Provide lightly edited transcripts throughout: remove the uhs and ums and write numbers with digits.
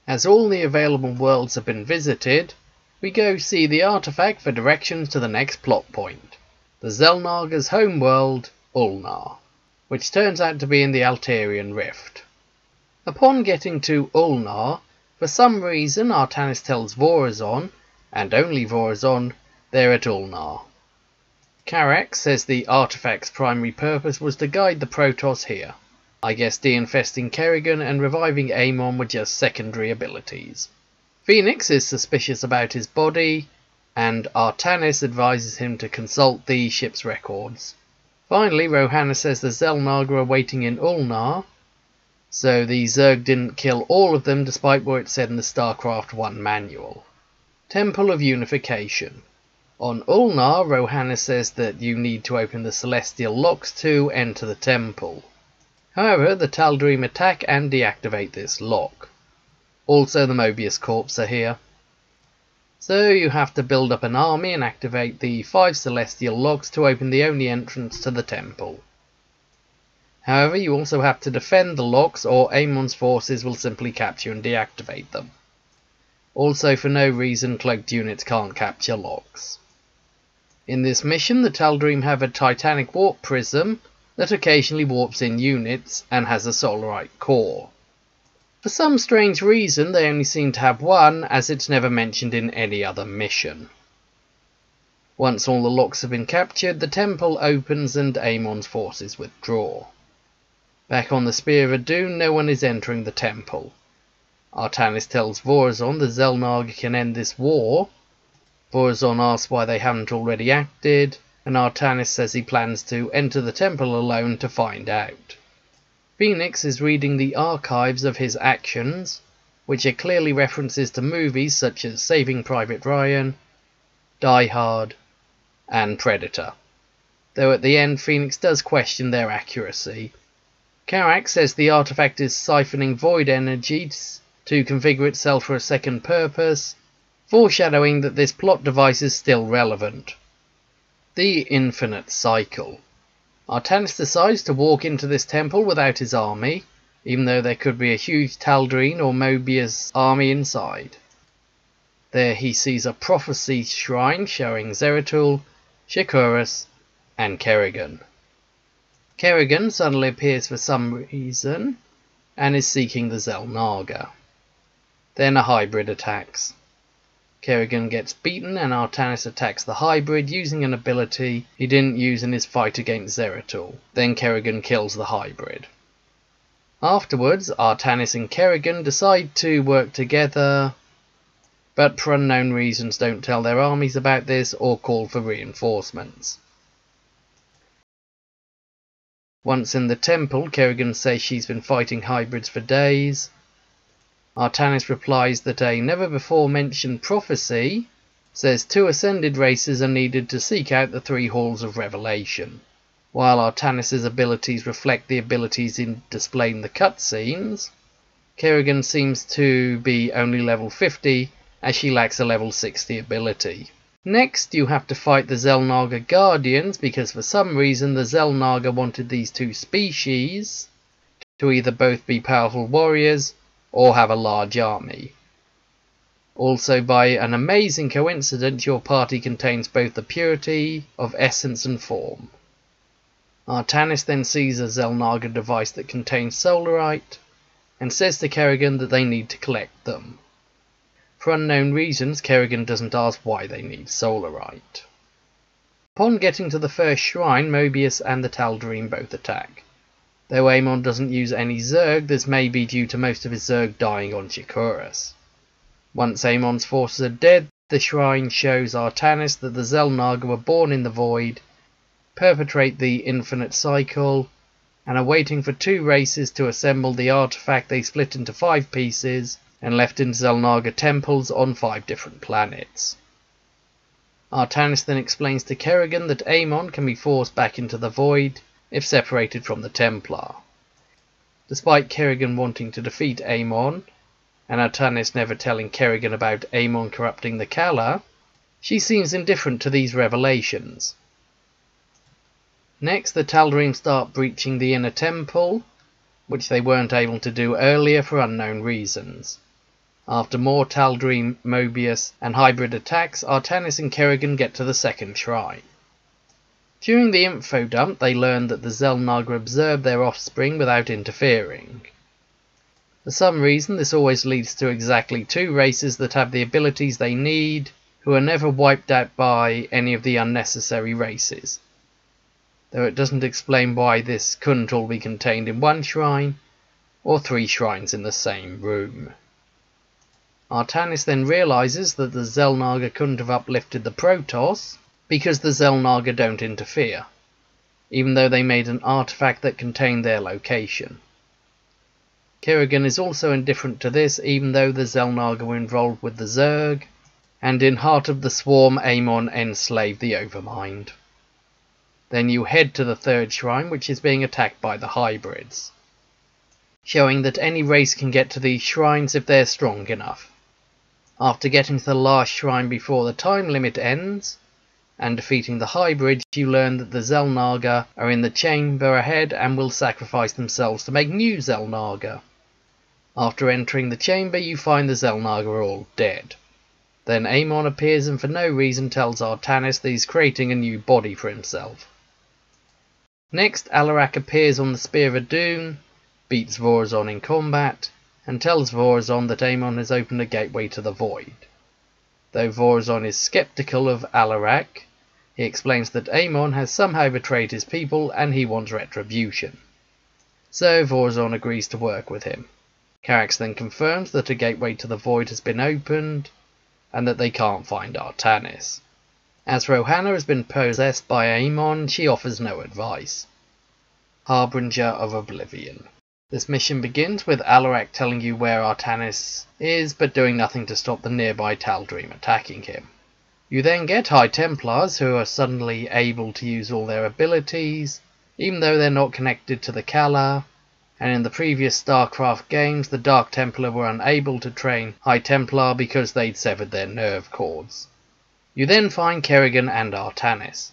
As all the available worlds have been visited, we go see the artifact for directions to the next plot point, the Xel'naga's home world, Ulnar, which turns out to be in the Altarian Rift. Upon getting to Ulnar, for some reason Artanis tells Vorazon, and only Vorazon, they're at Ulnar. Karak says the artifact's primary purpose was to guide the Protoss here. I guess de-infesting Kerrigan and reviving Amon were just secondary abilities. Phoenix is suspicious about his body, and Artanis advises him to consult the ship's records. Finally, Rohanna says the Xel'naga are waiting in Ulnar, so the Zerg didn't kill all of them despite what it said in the Starcraft 1 manual. Temple of Unification. On Ulnar, Rohanna says that you need to open the celestial locks to enter the temple. However, the Tal'Darim attack and deactivate this lock. Also, the Mobius Corps are here. So you have to build up an army and activate the 5 celestial locks to open the only entrance to the temple. However, you also have to defend the locks or Amon's forces will simply capture and deactivate them. Also, for no reason, cloaked units can't capture locks. In this mission, the Tal'Darim have a titanic warp prism that occasionally warps in units and has a solarite core. For some strange reason, they only seem to have one, as it's never mentioned in any other mission. Once all the locks have been captured, the temple opens and Amon's forces withdraw. Back on the Spear of Adun, no one is entering the temple. Artanis tells Vorazon the Xel'naga can end this war. Vorazon asks why they haven't already acted, and Artanis says he plans to enter the temple alone to find out. Phoenix is reading the archives of his actions, which are clearly references to movies such as Saving Private Ryan, Die Hard, and Predator. Though at the end Phoenix does question their accuracy. Karak says the artifact is siphoning void energies to configure itself for a second purpose, foreshadowing that this plot device is still relevant. The Infinite Cycle. Artanis decides to walk into this temple without his army, even though there could be a huge Tal'Darim or Mobius army inside. There he sees a prophecy shrine showing Zeratul, Shakuras, and Kerrigan. Kerrigan suddenly appears for some reason, and is seeking the Xel'naga. Then a hybrid attacks. Kerrigan gets beaten and Artanis attacks the hybrid using an ability he didn't use in his fight against Zeratul. Then Kerrigan kills the hybrid. Afterwards, Artanis and Kerrigan decide to work together, but for unknown reasons don't tell their armies about this or call for reinforcements. Once in the temple, Kerrigan says she's been fighting hybrids for days. Artanis replies that a never-before-mentioned prophecy says 2 ascended races are needed to seek out the 3 halls of revelation. While Artanis' abilities reflect the abilities in displaying the cutscenes, Kerrigan seems to be only level 50 as she lacks a level 60 ability. Next, you have to fight the Xel'naga Guardians because for some reason the Xel'naga wanted these 2 species to either both be powerful warriors or have a large army. Also, by an amazing coincidence, your party contains both the purity of essence and form. Artanis then sees a Xel'naga device that contains solarite, and says to Kerrigan that they need to collect them. For unknown reasons, Kerrigan doesn't ask why they need solarite. Upon getting to the first shrine, Mobius and the Tal'Darim both attack. Though Amon doesn't use any Zerg, this may be due to most of his Zerg dying on Shakuras. Once Amon's forces are dead, the shrine shows Artanis that the Xel'naga were born in the void, perpetrate the infinite cycle, and are waiting for 2 races to assemble the artifact they split into 5 pieces and left in Xel'naga temples on 5 different planets. Artanis then explains to Kerrigan that Amon can be forced back into the void if separated from the Templar. Despite Kerrigan wanting to defeat Amon, and Artanis never telling Kerrigan about Amon corrupting the Khala, she seems indifferent to these revelations. Next, the Tal'Darim start breaching the inner temple, which they weren't able to do earlier for unknown reasons. After more Tal'Darim, Mobius and hybrid attacks, Artanis and Kerrigan get to the second shrine. During the info dump, they learn that the Xel'naga observe their offspring without interfering. For some reason, this always leads to exactly 2 races that have the abilities they need, who are never wiped out by any of the unnecessary races. Though it doesn't explain why this couldn't all be contained in 1 shrine, or 3 shrines in the same room. Artanis then realizes that the Xel'naga couldn't have uplifted the Protoss, because the Xel'naga don't interfere, even though they made an artifact that contained their location. Kerrigan is also indifferent to this, even though the Xel'naga were involved with the Zerg, and in Heart of the Swarm Amon enslaved the Overmind. Then you head to the 3rd shrine, which is being attacked by the hybrids, showing that any race can get to these shrines if they're strong enough. After getting to the last shrine before the time limit ends, and defeating the hybrids, you learn that the Xel'naga are in the chamber ahead and will sacrifice themselves to make new Xel'naga. After entering the chamber, you find the Xel'naga are all dead. Then Amon appears and for no reason tells Artanis that he's creating a new body for himself. Next, Alarak appears on the Spear of Adun, beats Vorazon in combat, and tells Vorazon that Amon has opened a gateway to the Void. Though Vorazon is skeptical of Alarak, he explains that Amon has somehow betrayed his people and he wants retribution. So Vorazon agrees to work with him. Carax then confirms that a gateway to the Void has been opened, and that they can't find Artanis. As Rohanna has been possessed by Amon, she offers no advice. Harbinger of Oblivion. This mission begins with Alarak telling you where Artanis is, but doing nothing to stop the nearby Tal'Darim attacking him. You then get High Templars, who are suddenly able to use all their abilities, even though they're not connected to the Khala, and in the previous Starcraft games the Dark Templar were unable to train High Templar because they'd severed their nerve cords. You then find Kerrigan and Artanis.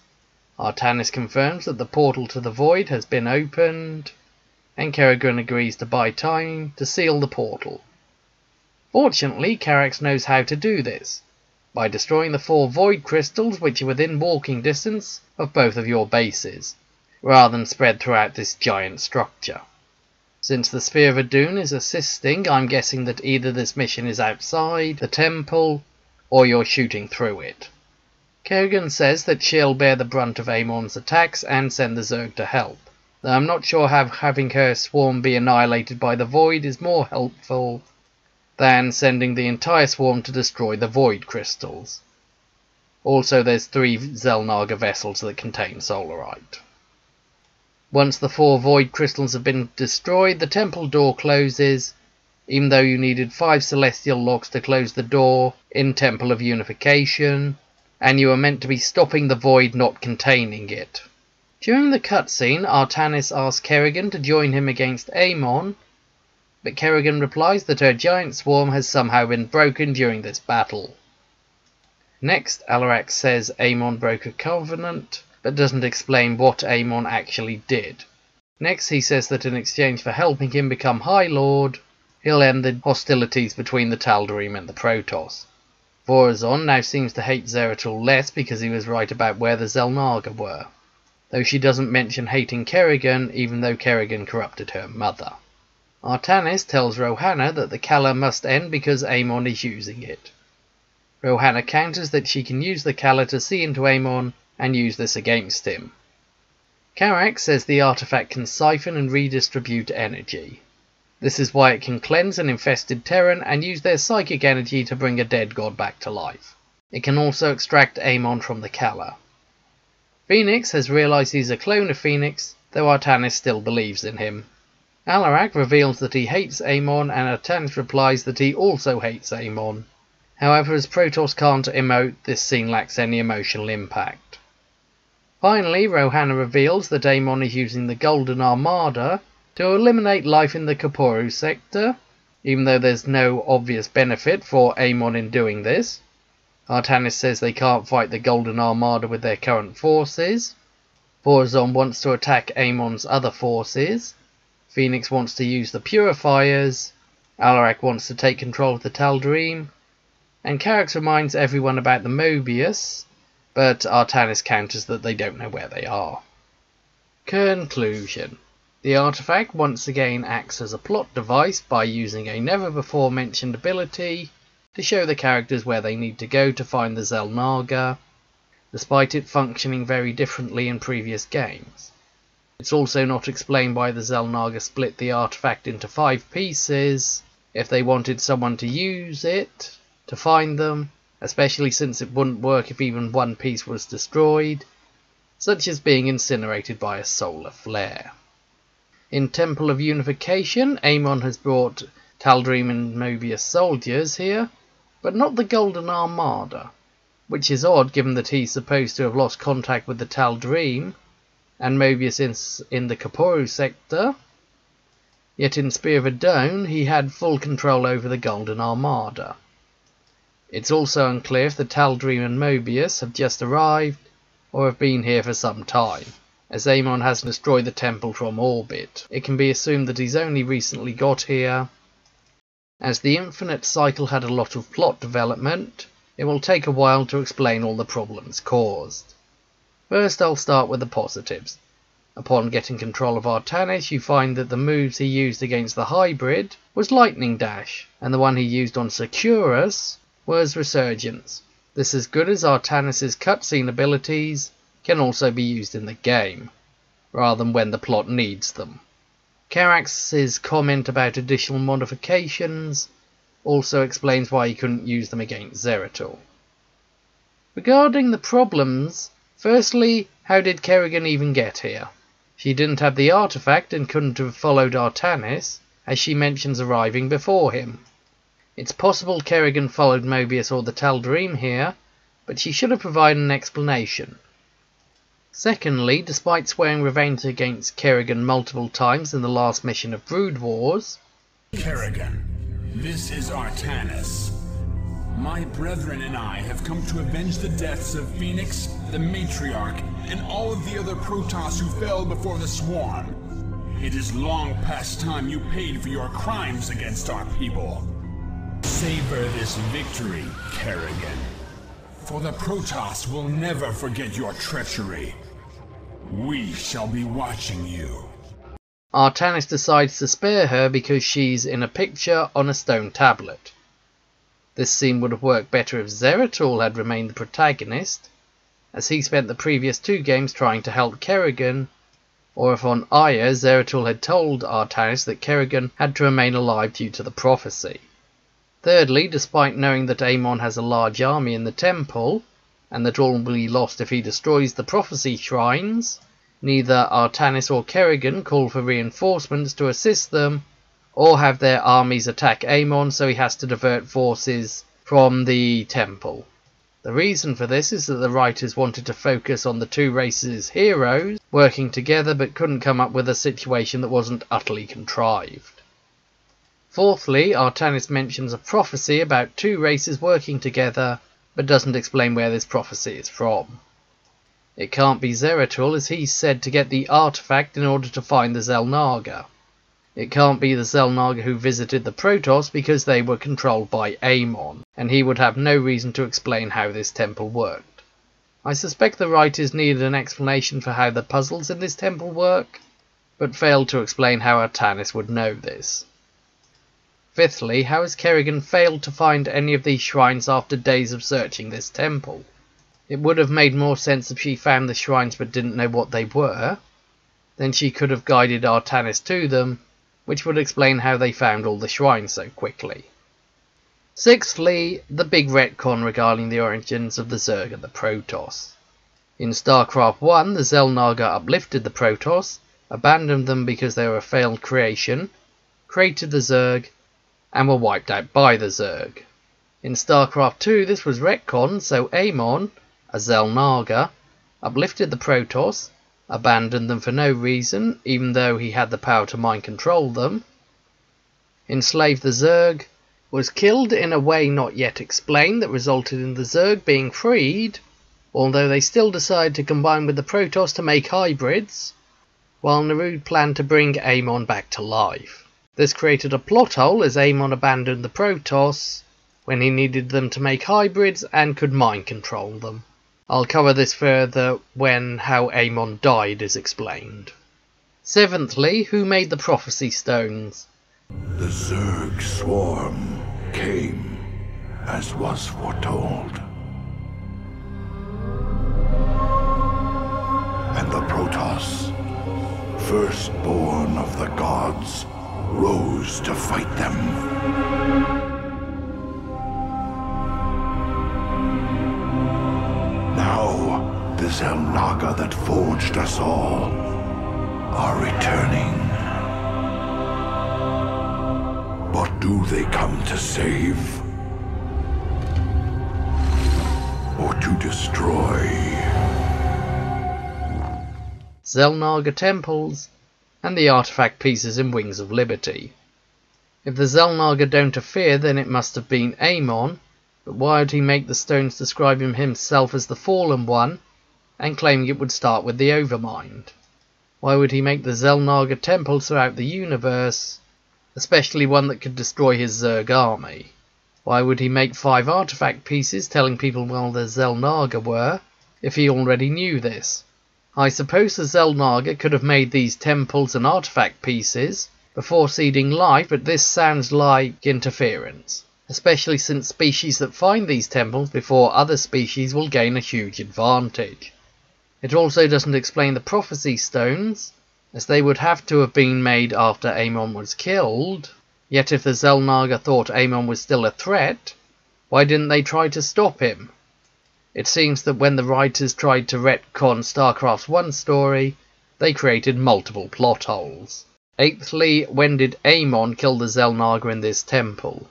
Artanis confirms that the portal to the Void has been opened, and Kerrigan agrees to buy time to seal the portal. Fortunately, Carax knows how to do this, by destroying the 4 Void crystals which are within walking distance of both of your bases, rather than spread throughout this giant structure. Since the Spear of Adun is assisting, I'm guessing that either this mission is outside the temple, or you're shooting through it. Kerrigan says that she'll bear the brunt of Amon's attacks and send the Zerg to help. Though I'm not sure how having her swarm be annihilated by the Void is more helpful than sending the entire swarm to destroy the Void crystals. Also, there's 3 Xel'naga vessels that contain Solarite. Once the 4 Void crystals have been destroyed, the temple door closes, even though you needed 5 celestial locks to close the door in Temple of Unification, and you are meant to be stopping the Void, not containing it. During the cutscene, Artanis asks Kerrigan to join him against Amon, but Kerrigan replies that her giant swarm has somehow been broken during this battle. Next, Alarak says Amon broke a covenant, but doesn't explain what Amon actually did. Next, he says that in exchange for helping him become High Lord, he'll end the hostilities between the Tal'Darim and the Protoss. Vorazon now seems to hate Zeratul less because he was right about where the Xel'naga were, though she doesn't mention hating Kerrigan, even though Kerrigan corrupted her mother. Artanis tells Rohanna that the Khala must end because Amon is using it. Rohanna counters that she can use the Khala to see into Amon and use this against him. Carax says the artifact can siphon and redistribute energy. This is why it can cleanse an infested Terran and use their psychic energy to bring a dead god back to life. It can also extract Amon from the Khala. Phoenix has realised he's a clone of Phoenix, though Artanis still believes in him. Alarak reveals that he hates Amon, and Artanis replies that he also hates Amon. However, as Protoss can't emote, this scene lacks any emotional impact. Finally, Rohanna reveals that Amon is using the Golden Armada to eliminate life in the Kaporu sector, even though there's no obvious benefit for Amon in doing this. Artanis says they can't fight the Golden Armada with their current forces. Vorazon wants to attack Amon's other forces. Phoenix wants to use the Purifiers, Alarak wants to take control of the Tal'Darim, and Karax reminds everyone about the Mobius, but Artanis counters that they don't know where they are. Conclusion. The artifact once again acts as a plot device by using a never before mentioned ability to show the characters where they need to go to find the Xel'naga, despite it functioning very differently in previous games. It's also not explained why the Xel'naga split the artifact into 5 pieces if they wanted someone to use it to find them, especially since it wouldn't work if even one piece was destroyed, such as being incinerated by a solar flare. In Temple of Unification, Amon has brought Tal'Darim and Mobius soldiers here, but not the Golden Armada, which is odd given that he's supposed to have lost contact with the Tal'Darim and Mobius in the Kaporu sector, yet in Spear of Adun he had full control over the Golden Armada. It's also unclear if the Tal'Darim and Mobius have just arrived or have been here for some time, as Amon hasn't destroyed the temple from orbit. It can be assumed that he's only recently got here. As the Infinite Cycle had a lot of plot development, it will take a while to explain all the problems caused. First, I'll start with the positives. Upon getting control of Artanis, you find that the moves he used against the hybrid was Lightning Dash, and the one he used on Securus was Resurgence. This is good as Artanis' cutscene abilities can also be used in the game, rather than when the plot needs them. Karax's comment about additional modifications also explains why he couldn't use them against Zeratul. Regarding the problems, firstly, how did Kerrigan even get here? She didn't have the artifact and couldn't have followed Artanis, as she mentions arriving before him. It's possible Kerrigan followed Mobius or the Tal'Darim here, but she should have provided an explanation. Secondly, despite swearing revenge against Kerrigan multiple times in the last mission of Brood Wars, Kerrigan, this is Artanis. My brethren and I have come to avenge the deaths of Phoenix, the Matriarch, and all of the other Protoss who fell before the Swarm. It is long past time you paid for your crimes against our people. Savor this victory, Kerrigan. For the Protoss will never forget your treachery. We shall be watching you. Artanis decides to spare her because she's in a picture on a stone tablet. This scene would have worked better if Zeratul had remained the protagonist, as he spent the previous 2 games trying to help Kerrigan, or if on Aya Zeratul had told Artanis that Kerrigan had to remain alive due to the prophecy. Thirdly, despite knowing that Amon has a large army in the temple, and that all will be lost if he destroys the prophecy shrines, neither Artanis or Kerrigan call for reinforcements to assist them, or have their armies attack Amon, so he has to divert forces from the temple. The reason for this is that the writers wanted to focus on the 2 races' heroes working together, but couldn't come up with a situation that wasn't utterly contrived. Fourthly, Artanis mentions a prophecy about 2 races working together, but doesn't explain where this prophecy is from. It can't be Zeratul, as he's said to get the artifact in order to find the Xel'naga. It can't be the Xel'naga who visited the Protoss because they were controlled by Amon, and he would have no reason to explain how this temple worked. I suspect the writers needed an explanation for how the puzzles in this temple work, but failed to explain how Artanis would know this. Fifthly, how has Kerrigan failed to find any of these shrines after days of searching this temple? It would have made more sense if she found the shrines but didn't know what they were. Then she could have guided Artanis to them, which would explain how they found all the shrines so quickly. Sixthly, the big retcon regarding the origins of the Zerg and the Protoss. In Starcraft 1, the Xel'naga uplifted the Protoss, abandoned them because they were a failed creation, created the Zerg, and were wiped out by the Zerg. In StarCraft 2 this was retcon, so Amon, a Xel'naga, uplifted the Protoss, abandoned them for no reason, even though he had the power to mind control them, enslaved the Zerg, was killed in a way not yet explained that resulted in the Zerg being freed, although they still decided to combine with the Protoss to make hybrids, while Nerud planned to bring Amon back to life. This created a plot hole as Amon abandoned the Protoss when he needed them to make hybrids and could mind control them. I'll cover this further when how Amon died is explained. Seventhly, who made the prophecy stones? The Zerg swarm came as was foretold. And the Protoss, firstborn of the gods, rose to fight them. Now, the Xel'naga that forged us all are returning. But do they come to save? Or to destroy? Xel'naga temples and the artifact pieces in Wings of Liberty. If the Xel'naga don't interfere, then it must have been Amon, but why would he make the stones describing himself as the Fallen One and claiming it would start with the Overmind? Why would he make the Xel'naga temples throughout the universe, especially one that could destroy his Zerg army? Why would he make 5 artifact pieces telling people where the Xel'naga were, if he already knew this? I suppose the Xel'naga could have made these temples and artifact pieces before seeding life, but this sounds like interference, especially since species that find these temples before other species will gain a huge advantage. It also doesn't explain the prophecy stones, as they would have to have been made after Amon was killed. Yet if the Xel'naga thought Amon was still a threat, why didn't they try to stop him? It seems that when the writers tried to retcon Starcraft's 1 story, they created multiple plot holes. Eighthly, when did Amon kill the Xel'naga in this temple?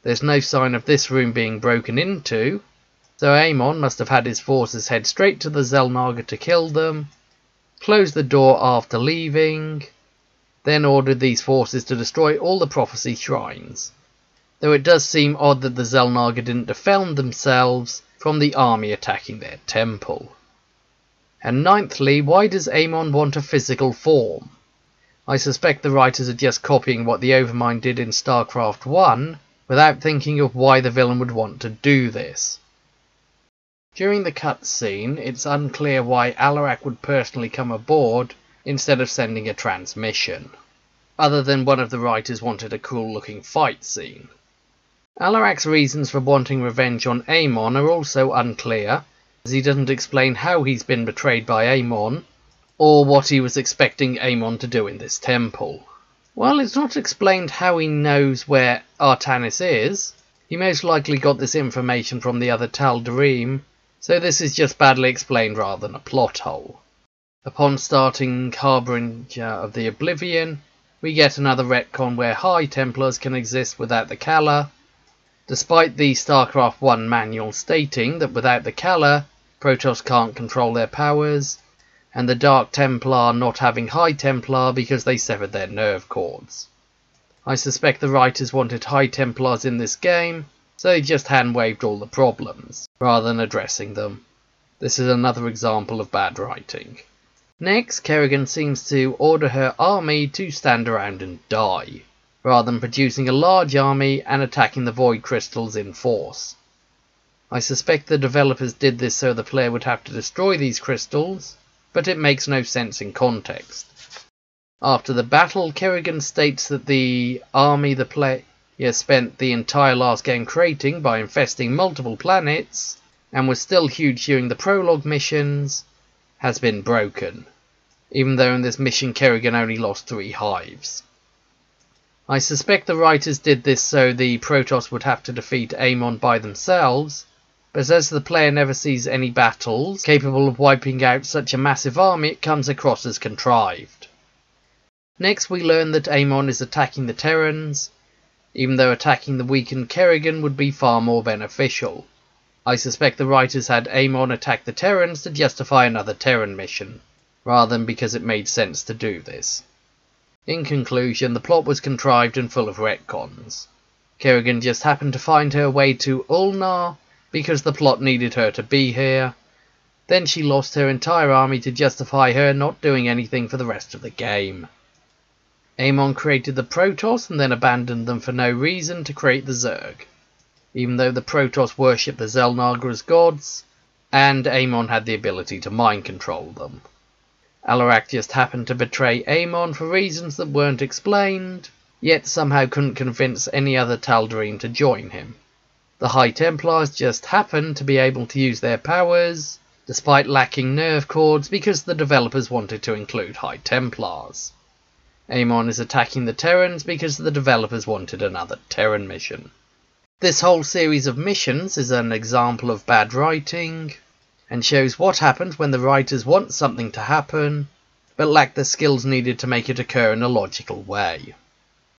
There's no sign of this room being broken into, so Amon must have had his forces head straight to the Xel'naga to kill them, close the door after leaving, then ordered these forces to destroy all the prophecy shrines. Though it does seem odd that the Xel'naga didn't defend themselves from the army attacking their temple. And ninthly, why does Amon want a physical form? I suspect the writers are just copying what the Overmind did in Starcraft 1, without thinking of why the villain would want to do this. During the cutscene, it's unclear why Alarak would personally come aboard instead of sending a transmission, other than one of the writers wanted a cool looking fight scene. Alarak's reasons for wanting revenge on Amon are also unclear, as he doesn't explain how he's been betrayed by Amon, or what he was expecting Amon to do in this temple. While it's not explained how he knows where Artanis is, he most likely got this information from the other Tal'Darim, so this is just badly explained rather than a plot hole. Upon starting Harbinger of the Oblivion, we get another retcon where High Templars can exist without the Khala, despite the StarCraft 1 manual stating that without the Khala, Protoss can't control their powers, and the Dark Templar not having High Templar because they severed their nerve cords. I suspect the writers wanted High Templars in this game, so they just hand-waved all the problems, rather than addressing them. This is another example of bad writing. Next, Kerrigan seems to order her army to stand around and die, rather than producing a large army and attacking the Void Crystals in force. I suspect the developers did this so the player would have to destroy these crystals, but it makes no sense in context. After the battle, Kerrigan states that the army the player spent the entire last game creating by infesting multiple planets, and was still huge during the prologue missions, has been broken, even though in this mission Kerrigan only lost 3 hives. I suspect the writers did this so the Protoss would have to defeat Amon by themselves, but as the player never sees any battles capable of wiping out such a massive army, it comes across as contrived. Next we learn that Amon is attacking the Terrans, even though attacking the weakened Kerrigan would be far more beneficial. I suspect the writers had Amon attack the Terrans to justify another Terran mission, rather than because it made sense to do this. In conclusion, the plot was contrived and full of retcons. Kerrigan just happened to find her way to Ulnar because the plot needed her to be here. Then she lost her entire army to justify her not doing anything for the rest of the game. Amon created the Protoss and then abandoned them for no reason to create the Zerg, even though the Protoss worshipped the Xel'naga as gods, and Amon had the ability to mind control them. Alarak just happened to betray Amon for reasons that weren't explained, yet somehow couldn't convince any other Tal'Darim to join him. The High Templars just happened to be able to use their powers, despite lacking nerve cords, because the developers wanted to include High Templars. Amon is attacking the Terrans because the developers wanted another Terran mission. This whole series of missions is an example of bad writing, and shows what happens when the writers want something to happen, but lack the skills needed to make it occur in a logical way.